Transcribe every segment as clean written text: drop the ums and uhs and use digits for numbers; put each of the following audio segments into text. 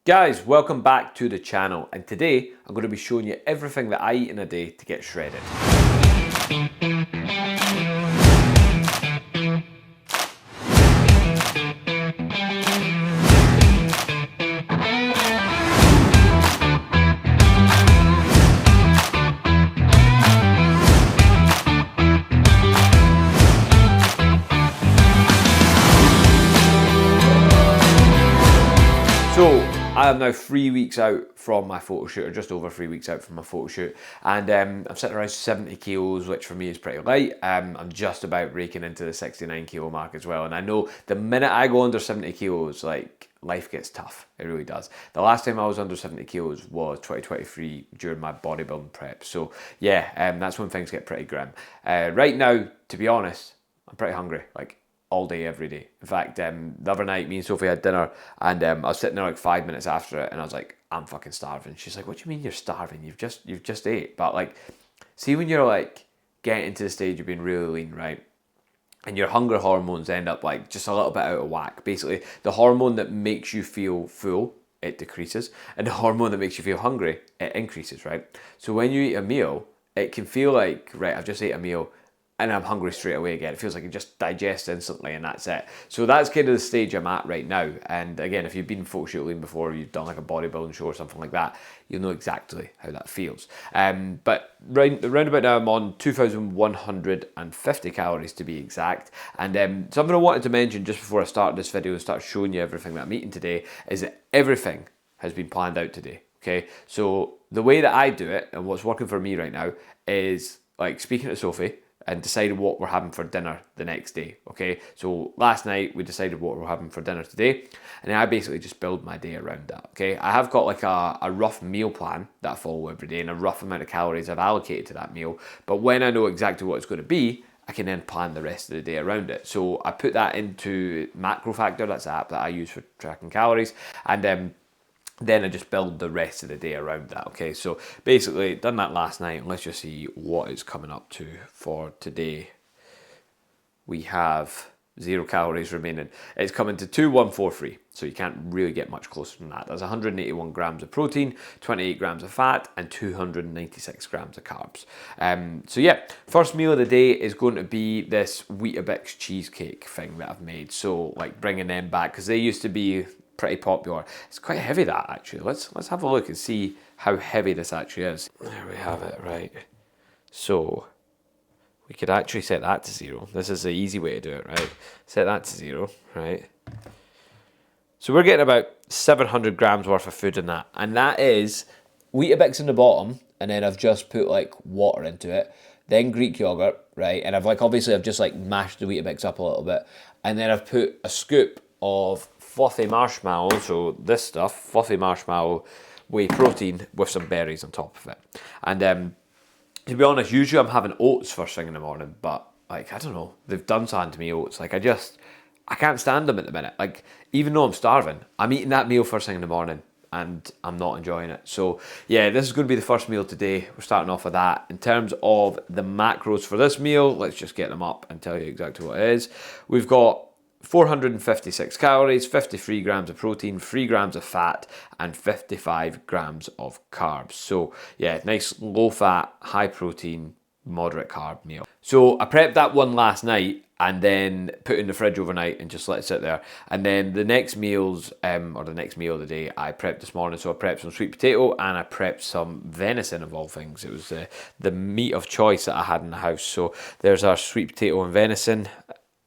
Guys, welcome back to the channel, and today I'm going to be showing you everything that I eat in a day to get shredded. So, I am now 3 weeks out from my photo shoot, or just over 3 weeks out from my photo shoot, and I'm sitting around 70 kilos, which for me is pretty light. I'm just about breaking into the 69 kilo mark as well, and I know the minute I go under 70 kilos, like, life gets tough. It really does. The last time I was under 70 kilos was 2023 during my bodybuilding prep, so yeah, that's when things get pretty grim. Right now, to be honest, I'm pretty hungry, like, all day, every day. In fact, the other night, me and Sophie had dinner, and I was sitting there like 5 minutes after it, and I was like, I'm fucking starving. She's like, what do you mean you're starving? You've just ate. But like, see when you're like getting to the stage of being really lean, right? And your hunger hormones end up like just a little bit out of whack. Basically, the hormone that makes you feel full, it decreases, and the hormone that makes you feel hungry, it increases, right? So when you eat a meal, it can feel like, right, I've just ate a meal, and I'm hungry straight away again. It feels like it just digests instantly, and that's it. So that's kind of the stage I'm at right now. And again, if you've been photo shooting before, you've done like a bodybuilding show or something like that, you'll know exactly how that feels. But round about now, I'm on 2,150 calories to be exact. And something I wanted to mention just before I start this video and start showing you everything that I'm eating today is that everything has been planned out today. Okay, so the way that I do it and what's working for me right now is like speaking to Sophie and decided what we're having for dinner the next day, okay? So last night we decided what we're having for dinner today, and then I basically just build my day around that, okay? I have got like a rough meal plan that I follow every day and a rough amount of calories I've allocated to that meal, but when I know exactly what it's going to be, I can then plan the rest of the day around it. So I put that into Macrofactor, that's the app that I use for tracking calories, and then I just build the rest of the day around that, okay? So basically, done that last night, and let's just see what it's coming up to for today. We have 0 calories remaining. It's coming to 2,143, so you can't really get much closer than that. There's 181 grams of protein, 28 grams of fat, and 296 grams of carbs. So yeah, first meal of the day is going to be this Weetabix cheesecake thing that I've made. So like bringing them back, because they used to be pretty popular. It's quite heavy, that actually. Let's have a look and see how heavy this actually is. There we have it, right. So we could actually set that to 0. This is the easy way to do it, right? Set that to 0, right? So we're getting about 700 grams worth of food in that, and that is Weetabix in the bottom, and then I've just put like water into it, then Greek yogurt, right? And I've just like mashed the Weetabix up a little bit, and then I've put a scoop of fluffy marshmallow, so this stuff, fluffy marshmallow, whey protein with some berries on top of it. And to be honest, usually I'm having oats first thing in the morning, but like, I don't know, they've done something to me, oats. Like I can't stand them at the minute. Like, even though I'm starving, I'm eating that meal first thing in the morning and I'm not enjoying it. So yeah, this is going to be the first meal today. We're starting off with that. In terms of the macros for this meal, let's just get them up and tell you exactly what it is. We've got 456 calories, 53 grams of protein, 3 grams of fat, and 55 grams of carbs. So yeah, nice low fat, high protein, moderate carb meal. So I prepped that one last night and then put it in the fridge overnight and just let it sit there. And then the next meals, or the next meal of the day, I prepped this morning. So I prepped some sweet potato and I prepped some venison, of all things. It was the meat of choice that I had in the house. So there's our sweet potato and venison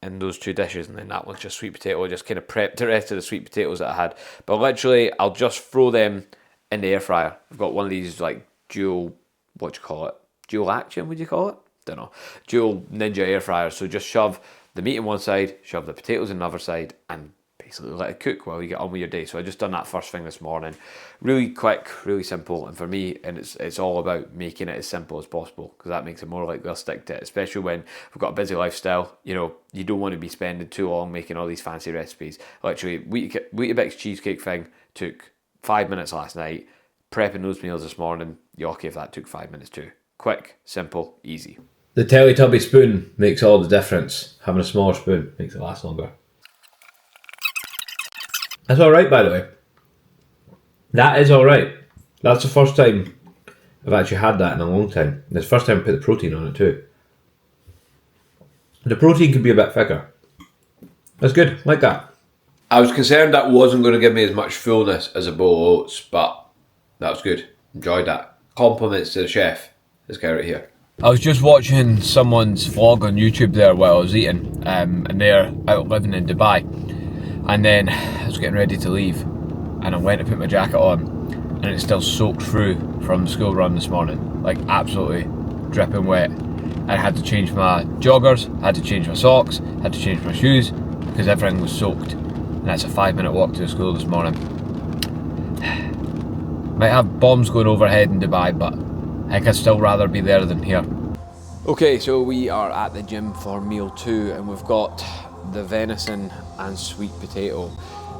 in those 2 dishes, and then that one's just sweet potato. I just kind of prepped the rest of the sweet potatoes that I had, but literally I'll just throw them in the air fryer. I've got one of these like dual action, would you call it? Don't know, dual ninja air fryers. So just shove the meat on one side, shove the potatoes on the other side, and basically let it cook while you get on with your day. So I just done that first thing this morning. Really quick, really simple, and for me, and it's all about making it as simple as possible, because that makes it more likely I'll stick to it, especially when we've got a busy lifestyle. You know, you don't want to be spending too long making all these fancy recipes. Literally, Weetabix cheesecake thing took 5 minutes last night. Prepping those meals this morning, you're lucky if that took 5 minutes too. Quick, simple, easy. The Teletubby spoon makes all the difference. Having a smaller spoon makes it last longer. That's alright, by the way. That is alright. That's the first time I've actually had that in a long time. It's the first time I put the protein on it too. The protein can be a bit thicker. That's good, like that. I was concerned that wasn't going to give me as much fullness as a bowl of oats, but that was good. Enjoyed that. Compliments to the chef. This guy right here. I was just watching someone's vlog on YouTube there while I was eating, and they're out living in Dubai. And then I was getting ready to leave, and I went to put my jacket on, and it's still soaked through from the school run this morning, like absolutely dripping wet. I had to change my joggers, had to change my socks, had to change my shoes, because everything was soaked. And that's a 5-minute walk to the school this morning. Might have bombs going overhead in Dubai, but I think I'd still rather be there than here. Okay, so we are at the gym for meal 2, and we've got the venison and sweet potato.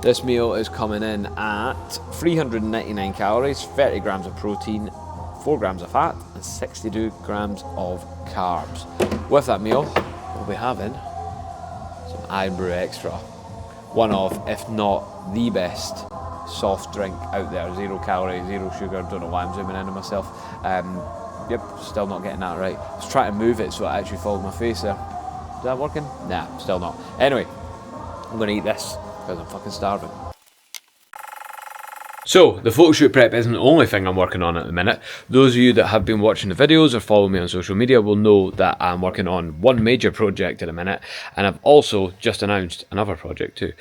This meal is coming in at 399 calories, 30 grams of protein, 4 grams of fat, and 62 grams of carbs. With that meal, we'll be having some Iron Brew Extra. One of, if not the best, soft drink out there. 0 calories, 0 sugar. Don't know why I'm zooming in on myself. Yep, still not getting that right. I was trying to move it so it actually followed my face there. Is that working? Nah, still not. Anyway, I'm gonna eat this because I'm fucking starving. So, the photoshoot prep isn't the only thing I'm working on at the minute. Those of you that have been watching the videos or follow me on social media will know that I'm working on one major project at the minute, and I've also just announced another project too.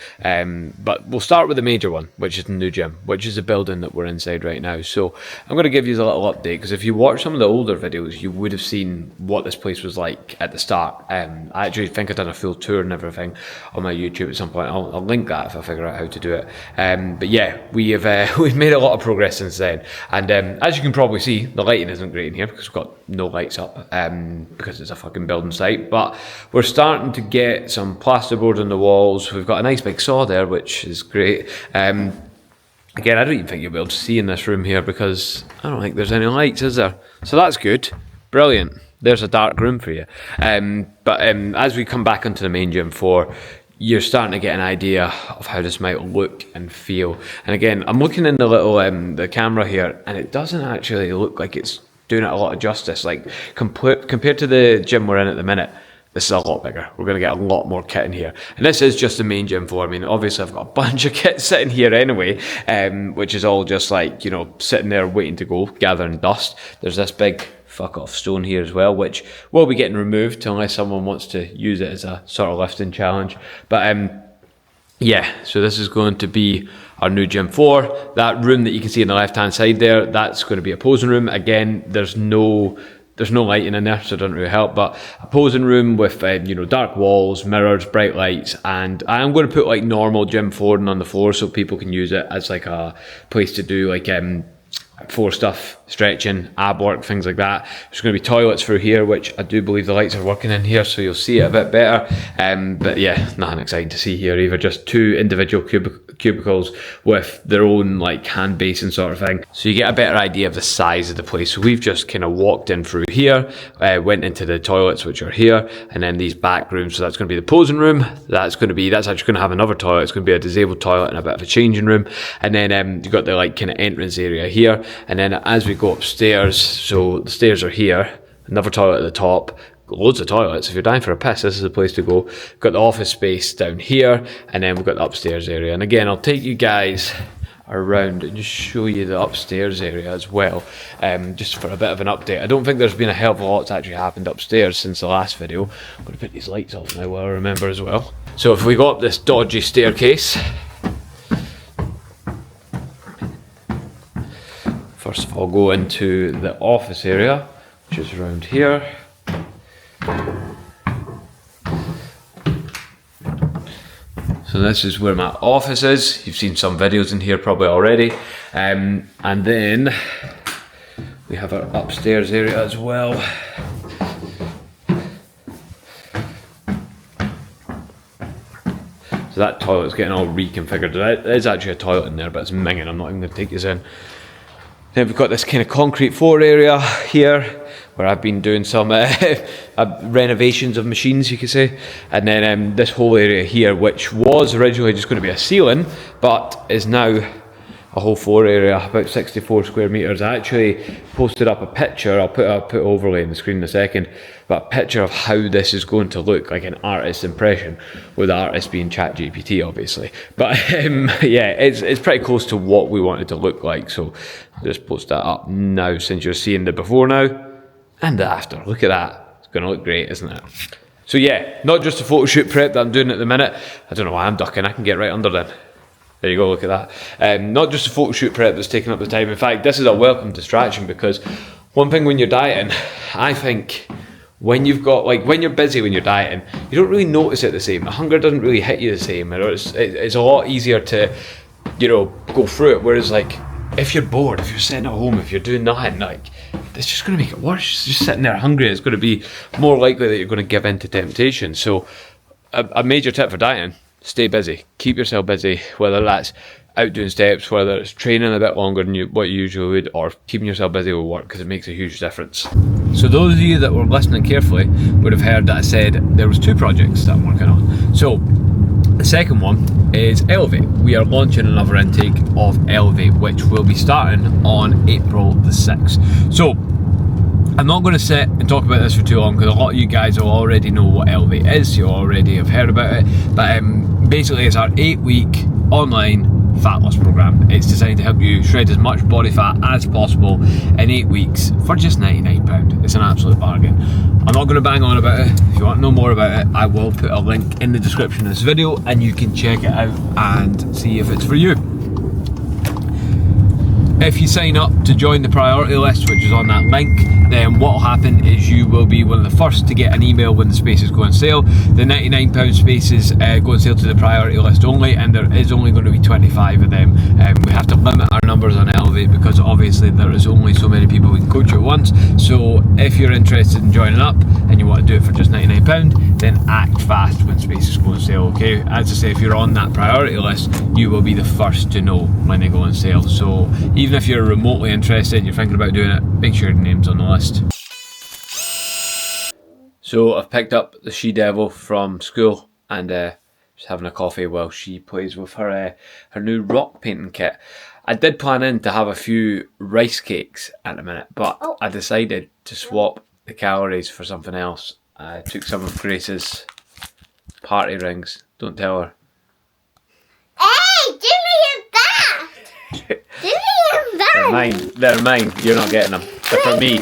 But we'll start with the major one, which is the new gym, which is the building that we're inside right now. So, I'm going to give you a little update, because if you watch some of the older videos, you would have seen what this place was like at the start. I actually think I've done a full tour and everything on my YouTube at some point. I'll link that if I figure out how to do it. But yeah, we have... we've made a lot of progress since then, and as you can probably see, the lighting isn't great in here because we've got no lights up, because it's a fucking building site, but we're starting to get some plasterboard on the walls. We've got a nice big saw there, which is great. Again, I don't even think you'll be able to see in this room here because I don't think there's any lights, is there? So that's good. Brilliant. There's a dark room for you. But as we come back onto the main gym floor, you're starting to get an idea of how this might look and feel. And again, I'm looking in the little the camera here, and it doesn't actually look like it's doing it a lot of justice. Like compared to the gym we're in at the minute, this is a lot bigger. We're going to get a lot more kit in here. And this is just the main gym floor. I mean, obviously I've got a bunch of kit sitting here anyway, which is all just like, you know, sitting there waiting to go, gathering dust. There's this big fuck off stone here as well, which will be getting removed unless someone wants to use it as a sort of lifting challenge. But yeah, so this is going to be our new gym floor. That room that you can see on the left hand side there, that's going to be a posing room. Again, there's no lighting in there, so it doesn't really help, but a posing room with you know, dark walls, mirrors, bright lights, and I'm going to put like normal gym flooring on the floor so people can use it as like a place to do like floor stuff, stretching, ab work, things like that. There's going to be toilets through here, which I do believe the lights are working in here, so you'll see it a bit better. But yeah, nothing exciting to see here either, just 2 individual cubicles with their own like hand basin sort of thing, so you get a better idea of the size of the place. So we've just kind of walked in through here, went into the toilets, which are here, and then these back rooms. So that's going to be the posing room. That's actually going to have another toilet. It's going to be a disabled toilet and a bit of a changing room, and then you've got the like kind of entrance area here. And then as we go upstairs, so the stairs are here, another toilet at the top, loads of toilets. If you're dying for a piss, this is the place to go. We've got the office space down here, and then we've got the upstairs area. And again, I'll take you guys around and just show you the upstairs area as well, just for a bit of an update. I don't think there's been a hell of a lot that's actually happened upstairs since the last video. I'm going to put these lights off now while I remember as well. So if we go up this dodgy staircase, first of all, go into the office area, which is around here. So this is where my office is. You've seen some videos in here probably already. And then we have our upstairs area as well. So that toilet's getting all reconfigured. There is actually a toilet in there, but it's minging. I'm not even going to take this in. Then we've got this kind of concrete floor area here, where I've been doing some renovations of machines, you could say. And then this whole area here, which was originally just going to be a ceiling, but is now a whole floor area, about 64 square meters. I actually posted up a picture, I'll put overlay in the screen in a second, but a picture of how this is going to look, like an artist's impression, with the artist being ChatGPT obviously. But yeah, it's pretty close to what we want it to look like. So just post that up now, since you're seeing the before now and the after. Look at that, it's going to look great, isn't it? So yeah, not just a photo shoot prep that I'm doing at the minute. I don't know why I'm ducking, I can get right under them. There you go, look at that. Not just a photo shoot prep that's taking up the time. In fact, this is a welcome distraction, because one thing when you're dieting, I think when you've got, like, when you're busy, when you're dieting, you don't really notice it the same. The hunger doesn't really hit you the same. It's a lot easier to, you know, go through it. Whereas, like, if you're bored, if you're sitting at home, if you're doing nothing, like, it's just going to make it worse. It's just sitting there hungry. It's going to be more likely that you're going to give in to temptation. So a major tip for dieting: stay busy, keep yourself busy, whether that's out doing steps, whether it's training a bit longer than what you usually would, or keeping yourself busy with work, because it makes a huge difference. So those of you that were listening carefully would have heard that I said there was 2 projects that I'm working on. So the second one is Elevate. We are launching another intake of Elevate, which will be starting on April the 6th. So I'm not going to sit and talk about this for too long, because a lot of you guys will already know what Elevate is, you already have heard about it, but basically it's our 8-week online fat loss program. It's designed to help you shred as much body fat as possible in 8 weeks for just £99. It's an absolute bargain. I'm not going to bang on about it. If you want to know more about it, I will put a link in the description of this video and you can check it out and see if it's for you. If you sign up to join the priority list, which is on that link, then what will happen is you will be one of the first to get an email when the spaces go on sale. The £99 spaces go on sale to the priority list only, and there is only going to be 25 of them. We have to limit our numbers on Elevate, because obviously there is only so many people we can coach at once. So if you're interested in joining up and you want to do it for just £99, then act fast when spaces go on sale, okay? As I say, if you're on that priority list, you will be the first to know when they go on sale. So even if you're remotely interested, you're thinking about doing it, make sure your name's on the list. So I've picked up the she-devil from school and just having a coffee while she plays with her new rock painting kit. I did plan in to have a few rice cakes at the minute, but I decided to swap the calories for something else. I took some of Grace's party rings. Don't tell her. Hey, give me your back! Give me your back! They're mine. They're mine. You're not getting them. They're for me.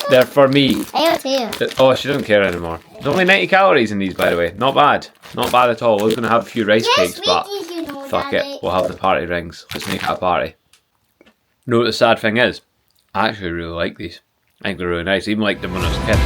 They're for me. I do too. Oh, she doesn't care anymore. There's only 90 calories in these, by the way. Not bad. Not bad at all. I was going to have a few rice cakes, but fuck it. We'll have the party rings. Let's make it a party. You know what the sad thing is? I actually really like these. I think they're really nice. I even liked them when I was a kid.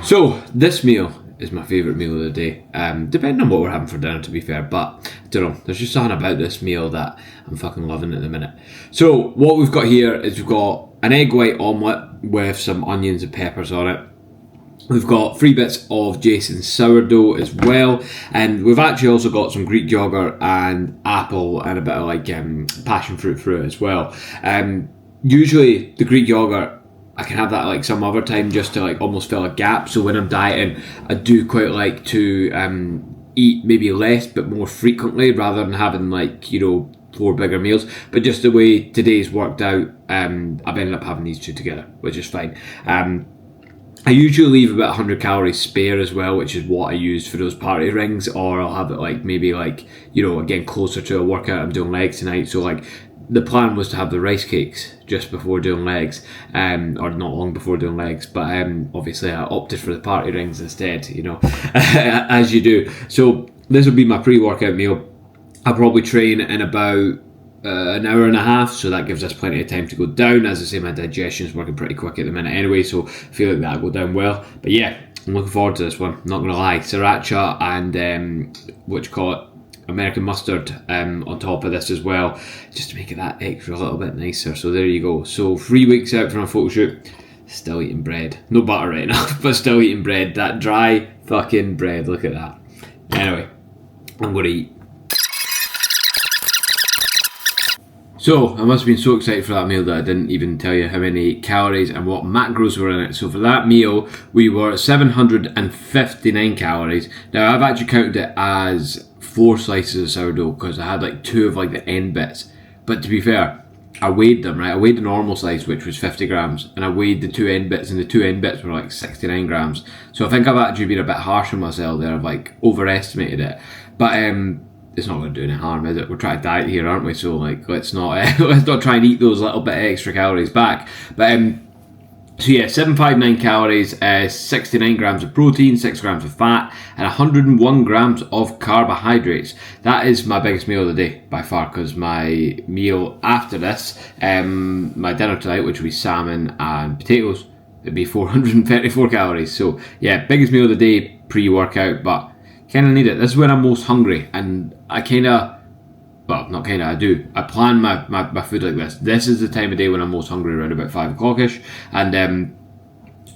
So this meal is my favourite meal of the day, depending on what we're having for dinner, to be fair, but I don't know, there's just something about this meal that I'm fucking loving at the minute. So what we've got here is we've got an egg white omelette with some onions and peppers on it. We've got 3 bits of Jason's sourdough as well, and we've actually also got some Greek yogurt and apple and a bit of like passion fruit through it as well. Usually the Greek yogurt, I can have that like some other time just to like almost fill a gap. So when I'm dieting, I do quite like to eat maybe less but more frequently, rather than having like, you know, 4 bigger meals. But just the way today's worked out, I've ended up having these 2 together, which is fine. I usually leave about 100 calories spare as well, which is what I use for those party rings, or I'll have it like maybe like, you know, again closer to a workout. I'm doing legs tonight, so like the plan was to have the rice cakes just before doing legs, or not long before doing legs, but obviously I opted for the party rings instead, you know, as you do. So this will be my pre-workout meal. I'll probably train in about an hour and a half, so that gives us plenty of time to go down. As I say, my digestion's working pretty quick at the minute anyway, so I feel like that'll go down well. But yeah, I'm looking forward to this one, not gonna lie. Sriracha and American mustard on top of this as well, just to make it that extra little bit nicer. So there you go. So 3 weeks out from a photo shoot, still eating bread. No butter right now, but still eating bread. That dry fucking bread, look at that. Anyway, I'm going to eat. So, I must have been so excited for that meal that I didn't even tell you how many calories and what macros were in it. So for that meal, we were at 759 calories. Now, I've actually counted it as 4 slices of sourdough because I had like 2 of like the end bits. But to be fair, I weighed them, right? I weighed the normal slice, which was 50 grams, and I weighed the 2 end bits, and the 2 end bits were like 69 grams. So I think I've actually been a bit harsh on myself there. I've like overestimated it. But it's not going to do any harm, is it? We're trying to diet here, aren't we? So like, let's not try and eat those little bit extra calories back. But so yeah, 759 calories, 69 grams of protein, 6 grams of fat, and 101 grams of carbohydrates. That is my biggest meal of the day by far, because my meal after this, my dinner tonight, which will be salmon and potatoes, it'd be 434 calories. So yeah, biggest meal of the day pre-workout, but kind of need it. This is when I'm most hungry, and I kind of, well, not kind of, I do. I plan my food like this. This is the time of day when I'm most hungry, around about 5 o'clock-ish, and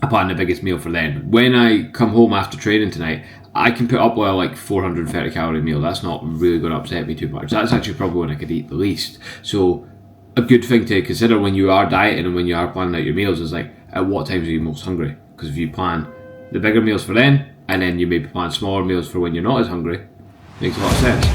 I plan the biggest meal for then. When I come home after training tonight, I can put up well like 430 calorie meal. That's not really going to upset me too much. That's actually probably when I could eat the least. So a good thing to consider when you are dieting and when you are planning out your meals is like, at what times are you most hungry? Because if you plan the bigger meals for then, and then you maybe plan smaller meals for when you're not as hungry, makes a lot of sense.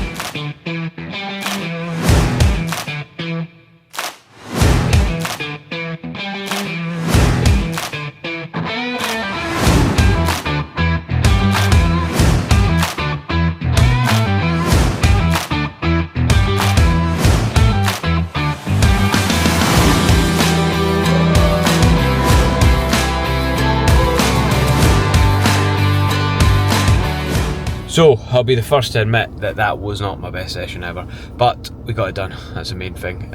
So, I'll be the first to admit that that was not my best session ever, but we got it done. That's the main thing.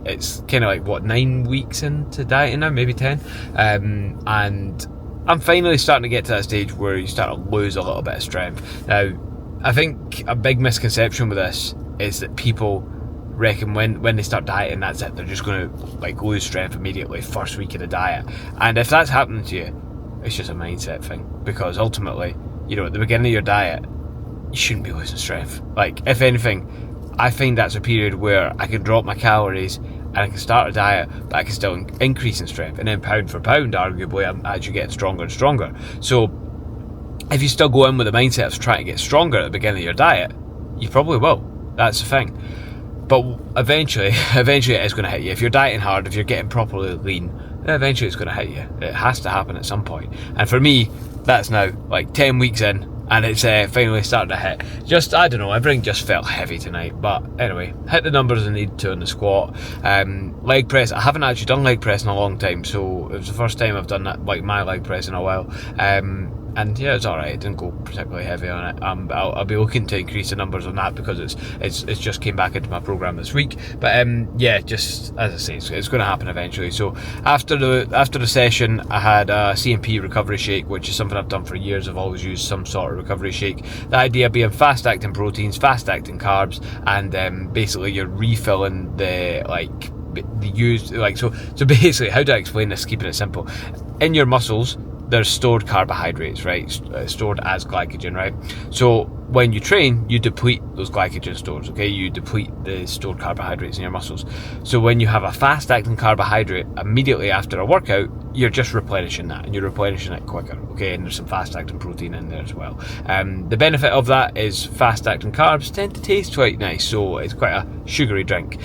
It's kind of like, what, 9 weeks into dieting now, maybe 10, and I'm finally starting to get to that stage where you start to lose a little bit of strength. Now, I think a big misconception with this is that people reckon when they start dieting, that's it, they're just going to like lose strength immediately first week of the diet. And if that's happening to you, it's just a mindset thing, because ultimately, you know, at the beginning of your diet, you shouldn't be losing strength. Like, if anything, I find that's a period where I can drop my calories and I can start a diet, but I can still increase in strength. And then pound for pound, arguably, I'm actually getting stronger and stronger. So if you still go in with the mindset of trying to get stronger at the beginning of your diet, you probably will. That's the thing. But eventually it is going to hit you. If you're dieting hard, if you're getting properly lean, eventually it's going to hit you. It has to happen at some point. And for me, that's now like 10 weeks in, and it's finally starting to hit. Just, I don't know, everything just felt heavy tonight. But anyway, hit the numbers I need to on the squat. Leg press, I haven't actually done leg press in a long time, so it was the first time I've done that, like my leg press in a while. And yeah, it's alright, it didn't go particularly heavy on it. I'll be looking to increase the numbers on that because it's just came back into my program this week. But yeah, just as I say, it's going to happen eventually. So after the session, I had a CMP recovery shake, which is something I've done for years. I've always used some sort of recovery shake. The idea being fast acting proteins, fast acting carbs, and basically you're refilling the used, like, so basically, how do I explain this, keeping it simple? In your muscles, there's stored carbohydrates, right? Stored as glycogen, right? So when you train, you deplete those glycogen stores, okay? You deplete the stored carbohydrates in your muscles. So when you have a fast-acting carbohydrate immediately after a workout, you're just replenishing that, and you're replenishing it quicker, okay? And there's some fast-acting protein in there as well. The benefit of that is fast-acting carbs tend to taste quite nice, so it's quite a sugary drink.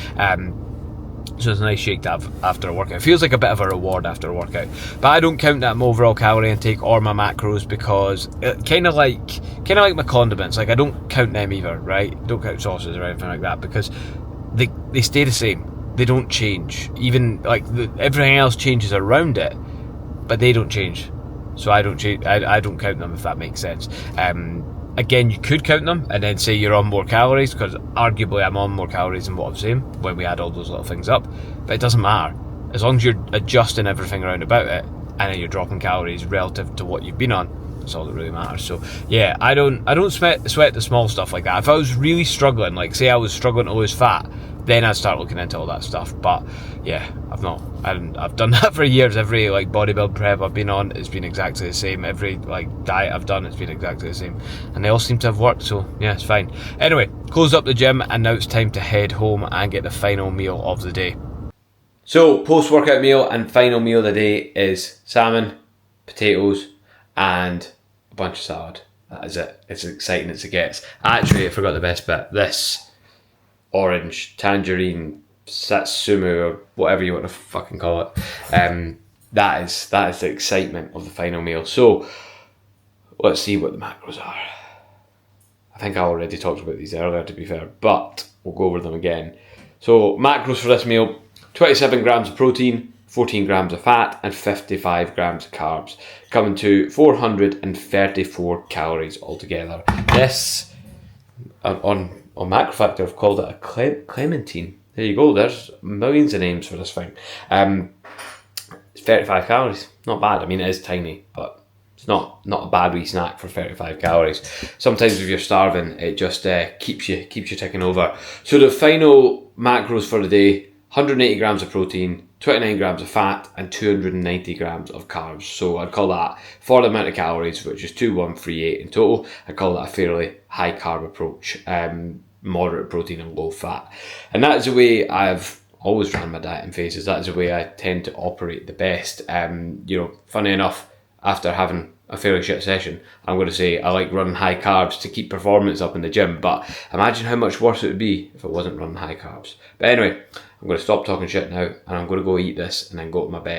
So it's a nice shake to have after a workout. It feels like a bit of a reward after a workout. But I don't count that in my overall calorie intake or my macros, because it kind of like my condiments. Like, I don't count them either, right? Don't count sauces or anything like that, because they stay the same. They don't change. Even like everything else changes around it, but they don't change. So I don't change. I don't count them, if that makes sense. Again, you could count them and then say you're on more calories, because arguably I'm on more calories than what I'm saying when we add all those little things up. But it doesn't matter. As long as you're adjusting everything around about it, and then you're dropping calories relative to what you've been on, That's all that really matters. So yeah, I don't sweat the small stuff like that. If I was really struggling, like say I was struggling to lose fat, then I'd start looking into all that stuff. But yeah, I've done that for years. Every like bodybuild prep I've been on, it's been exactly the same. Every like diet I've done, it's been exactly the same, and they all seem to have worked. So yeah, it's fine. Anyway, closed up the gym, and now it's time to head home and get the final meal of the day. So post-workout meal and final meal of the day is salmon, potatoes, and a bunch of salad. That is it. It's as exciting as it gets. Actually, I forgot the best bit. This orange tangerine satsuma, or whatever you want to fucking call it. That is the excitement of the final meal. So let's see what the macros are. I think I already talked about these earlier, to be fair, but we'll go over them again. So macros for this meal: 27 grams of protein, 14 grams of fat, and 55 grams of carbs, coming to 434 calories altogether. This on Macro Factor, I've called it a clementine. There you go. There's millions of names for this thing. It's 35 calories. Not bad. I mean, it is tiny, but it's not a bad wee snack for 35 calories. Sometimes if you're starving, it just keeps you ticking over. So the final macros for the day: 180 grams of protein, 29 grams of fat, and 290 grams of carbs. So I'd call that, for the amount of calories, which is 2138 in total, I'd call that a fairly high carb approach, moderate protein and low fat. And that is the way I've always ran my diet in phases. That is the way I tend to operate the best. Funny enough, after having a fairly shit session, I'm going to say I like running high carbs to keep performance up in the gym, but imagine how much worse it would be if I wasn't running high carbs. But anyway, I'm going to stop talking shit now, and I'm going to go eat this and then go to my bed.